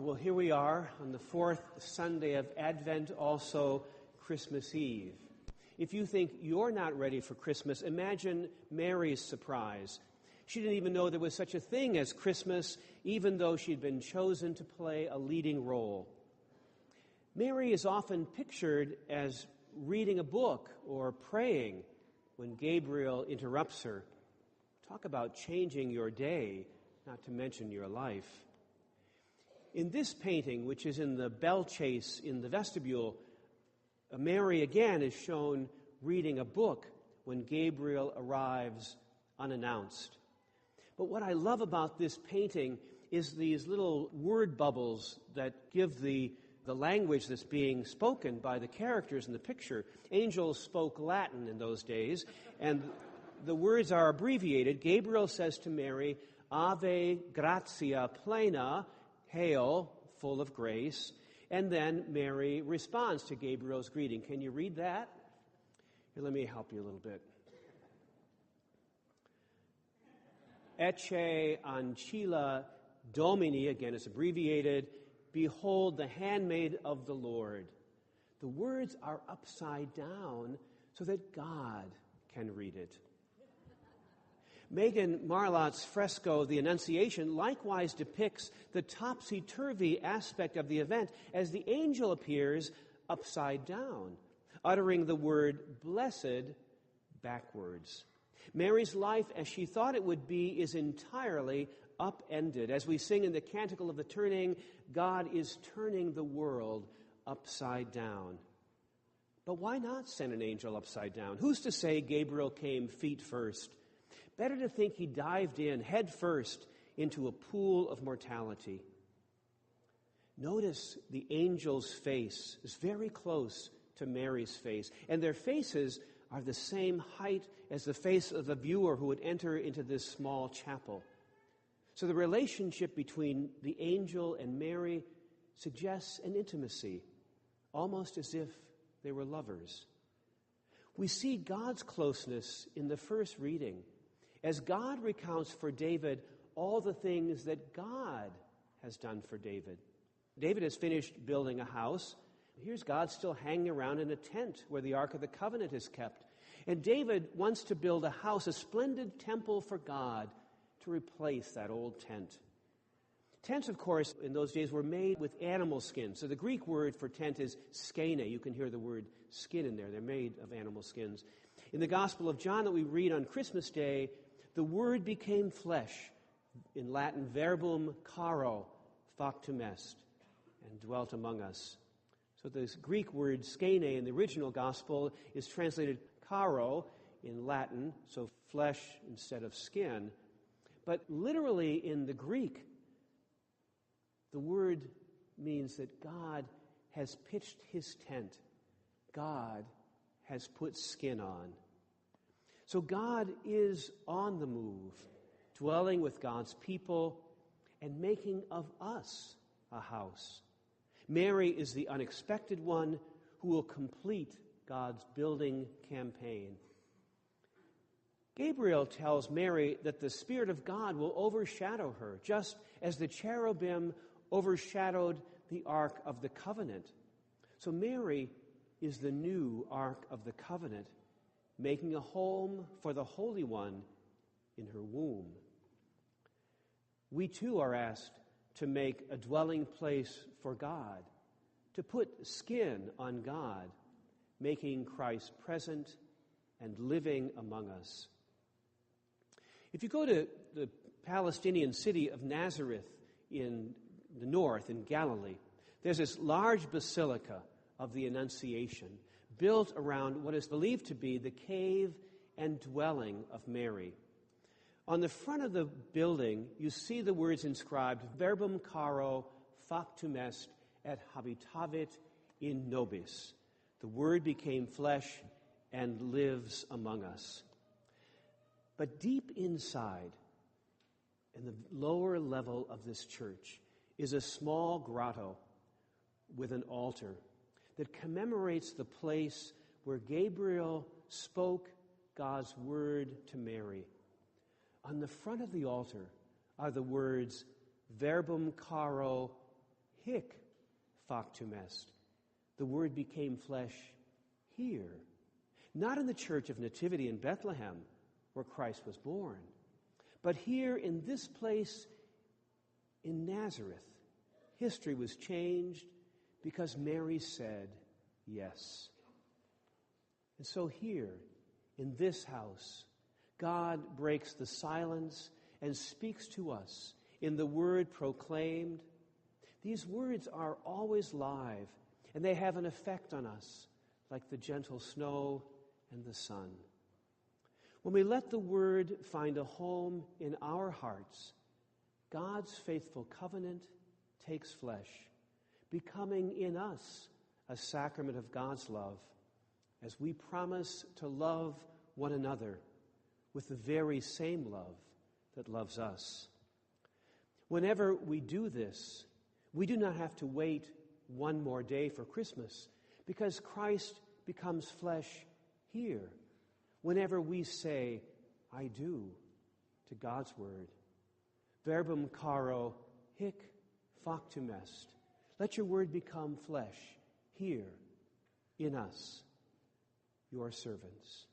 Well, here we are on the fourth Sunday of Advent, also Christmas Eve. If you think you're not ready for Christmas, imagine Mary's surprise. She didn't even know there was such a thing as Christmas, even though she'd been chosen to play a leading role. Mary is often pictured as reading a book or praying when Gabriel interrupts her. Talk about changing your day, not to mention your life. In this painting, which is in the bell chase in the vestibule, Mary again is shown reading a book when Gabriel arrives unannounced. But what I love about this painting is these little word bubbles that give the language that's being spoken by the characters in the picture. Angels spoke Latin in those days, and the words are abbreviated. Gabriel says to Mary, Ave gratia plena, hail, full of grace. And then Mary responds to Gabriel's greeting. Can you read that? Here, let me help you a little bit. Ecce ancilla Domini, again it's abbreviated, behold the handmaid of the Lord. The words are upside down so that God can read it. Megan Marlot's fresco, The Annunciation, likewise depicts the topsy-turvy aspect of the event as the angel appears upside down, uttering the word blessed backwards. Mary's life, as she thought it would be, is entirely upended. As we sing in the Canticle of the Turning, God is turning the world upside down. But why not send an angel upside down? Who's to say Gabriel came feet first? Better to think he dived in head first into a pool of mortality. Notice the angel's face is very close to Mary's face, and their faces are the same height as the face of the viewer who would enter into this small chapel. So the relationship between the angel and Mary suggests an intimacy, almost as if they were lovers. We see God's closeness in the first reading, as God recounts for David all the things that God has done for David. David has finished building a house. Here's God still hanging around in a tent where the Ark of the Covenant is kept. And David wants to build a house, a splendid temple for God, to replace that old tent. Tents, of course, in those days were made with animal skin. So the Greek word for tent is skene. You can hear the word skin in there. They're made of animal skins. In the Gospel of John that we read on Christmas Day, the Word became flesh, in Latin, Verbum, Caro, Factum est, and dwelt among us. So this Greek word skene in the original Gospel is translated Caro in Latin, so flesh instead of skin. But literally in the Greek, the word means that God has pitched his tent. God has put skin on. So God is on the move, dwelling with God's people and making of us a house. Mary is the unexpected one who will complete God's building campaign. Gabriel tells Mary that the Spirit of God will overshadow her, just as the cherubim overshadowed the Ark of the Covenant. So Mary is the new Ark of the Covenant, making a home for the Holy One in her womb. We too are asked to make a dwelling place for God, to put skin on God, making Christ present and living among us. If you go to the Palestinian city of Nazareth in the north, in Galilee, there's this large basilica of the Annunciation, built around what is believed to be the cave and dwelling of Mary. On the front of the building, you see the words inscribed, Verbum Caro, Factum est, et habitavit in nobis. The Word became flesh and lives among us. But deep inside, in the lower level of this church, is a small grotto with an altar that commemorates the place where Gabriel spoke God's word to Mary. On the front of the altar are the words Verbum Caro, hic factum est. The Word became flesh here. Not in the church of Nativity in Bethlehem, where Christ was born, but here in this place in Nazareth. History was changed because Mary said yes. And so here, in this house, God breaks the silence and speaks to us in the word proclaimed. These words are always live, and they have an effect on us, like the gentle snow and the sun. When we let the word find a home in our hearts, God's faithful covenant takes flesh, becoming in us a sacrament of God's love, as we promise to love one another with the very same love that loves us. Whenever we do this, we do not have to wait one more day for Christmas, because Christ becomes flesh here whenever we say, I do, to God's word. Verbum, Caro, hic factum est. Let your word become flesh here in us, your servants.